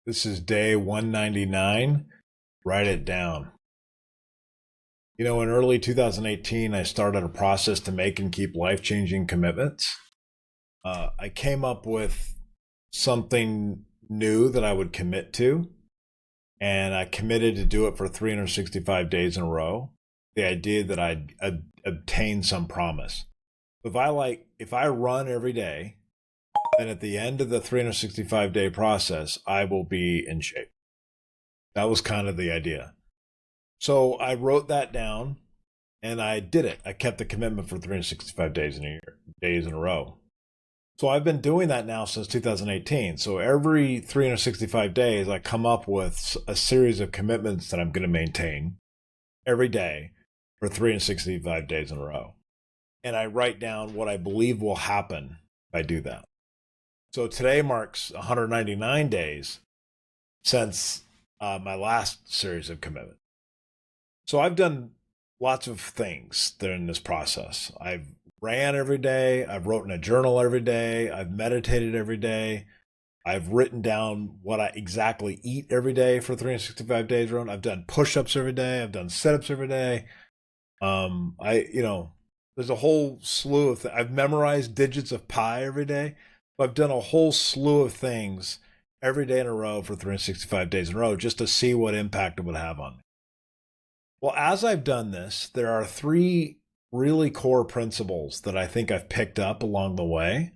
This is day 199. Write it down. In early 2018, I started a process to make and keep life-changing commitments. I came up with something new that I would commit to, and I committed to do it for 365 days in a row. The idea that I'd obtain some promise. If I run every day, then at the end of the 365-day process, I will be in shape. That was kind of the idea. So I wrote that down and I did it. I kept the commitment for 365 days in a year, days in a row. So I've been doing that now since 2018. So every 365 days, I come up with a series of commitments that I'm going to maintain every day for 365 days in a row. And I write down what I believe will happen if I do that. So today marks 199 days since my last series of commitments. So I've done lots of things during this process. I've ran every day. I've wrote in a journal every day. I've meditated every day. I've written down what I exactly eat every day for 365 days. I've done push-ups every day. I've done sit-ups every day. There's a whole slew of things. I've memorized digits of pi every day. I've done a whole slew of things every day in a row for 365 days in a row just to see what impact it would have on me. Well, as I've done this, there are three really core principles that I think I've picked up along the way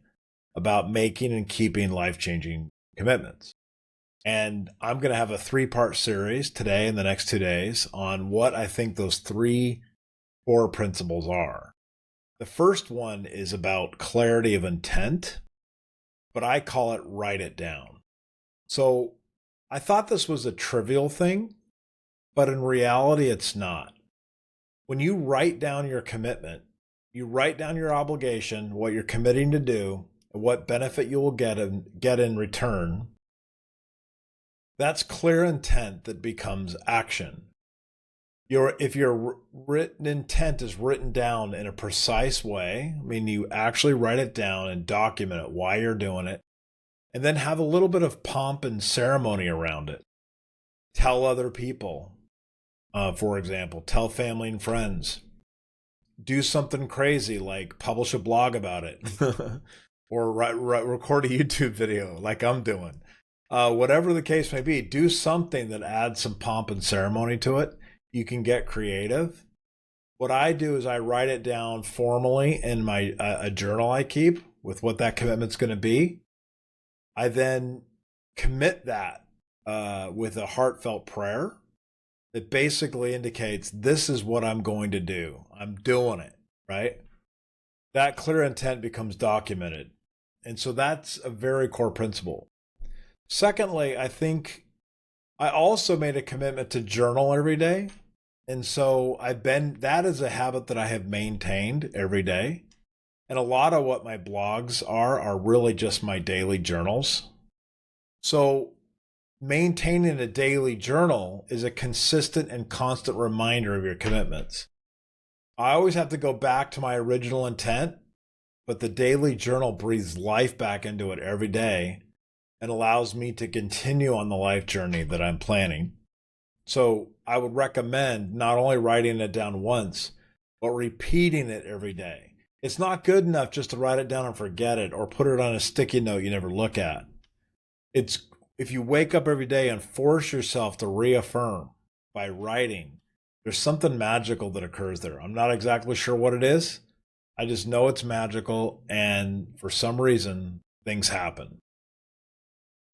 about making and keeping life-changing commitments. And I'm going to have a 3-part series today and the next 2 days on what I think those three core principles are. The first one is about clarity of intent, but I call it write it down. So I thought this was a trivial thing, but in reality, it's not. When you write down your commitment, you write down your obligation, what you're committing to do, and what benefit you will get in return. That's clear intent that becomes action. If your written intent is written down in a precise way, I mean, you actually write it down and document it, why you're doing it, and then have a little bit of pomp and ceremony around it. Tell other people, for example, tell family and friends. Do something crazy like publish a blog about it or record a YouTube video like I'm doing. Whatever the case may be, do something that adds some pomp and ceremony to it. You can get creative. What I do is I write it down formally in my a journal I keep with what that commitment's going to be. I then commit that with a heartfelt prayer that basically indicates this is what I'm going to do. I'm doing it, right? That clear intent becomes documented. And so that's a very core principle. Secondly, I think I also made a commitment to journal every day. And so that is a habit that I have maintained every day. And a lot of what my blogs are really just my daily journals. So maintaining a daily journal is a consistent and constant reminder of your commitments. I always have to go back to my original intent, but the daily journal breathes life back into it every day and allows me to continue on the life journey that I'm planning. So I would recommend not only writing it down once, but repeating it every day. It's not good enough just to write it down and forget it or put it on a sticky note you never look at. It's if you wake up every day and force yourself to reaffirm by writing, there's something magical that occurs there. I'm not exactly sure what it is. I just know it's magical, and for some reason, things happen.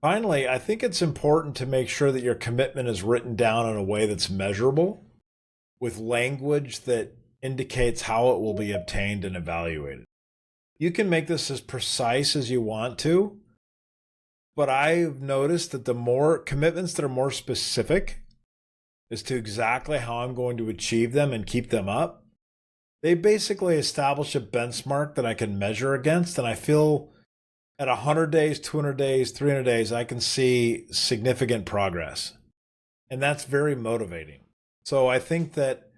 Finally, I think it's important to make sure that your commitment is written down in a way that's measurable, with language that indicates how it will be obtained and evaluated. You can make this as precise as you want to, but I've noticed that the more commitments that are more specific as to exactly how I'm going to achieve them and keep them up, they basically establish a benchmark that I can measure against, and I feel at 100 days, 200 days, 300 days, I can see significant progress. And that's very motivating. So I think that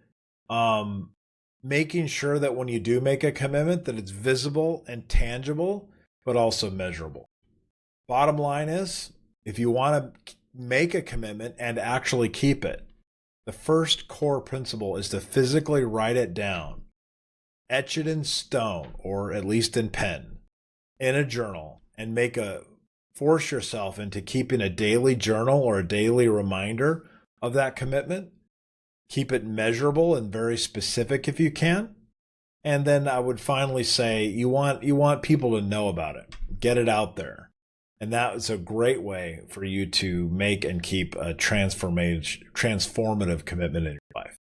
making sure that when you do make a commitment that it's visible and tangible, but also measurable. Bottom line is, if you want to make a commitment and actually keep it. The first core principle is to physically write it down, etch it in stone, or at least in pen, in a journal, and force yourself into keeping a daily journal or a daily reminder of that commitment. Keep it measurable and very specific if you can. And then I would finally say you want people to know about it. Get it out there. And that is a great way for you to make and keep a transformative commitment in your life.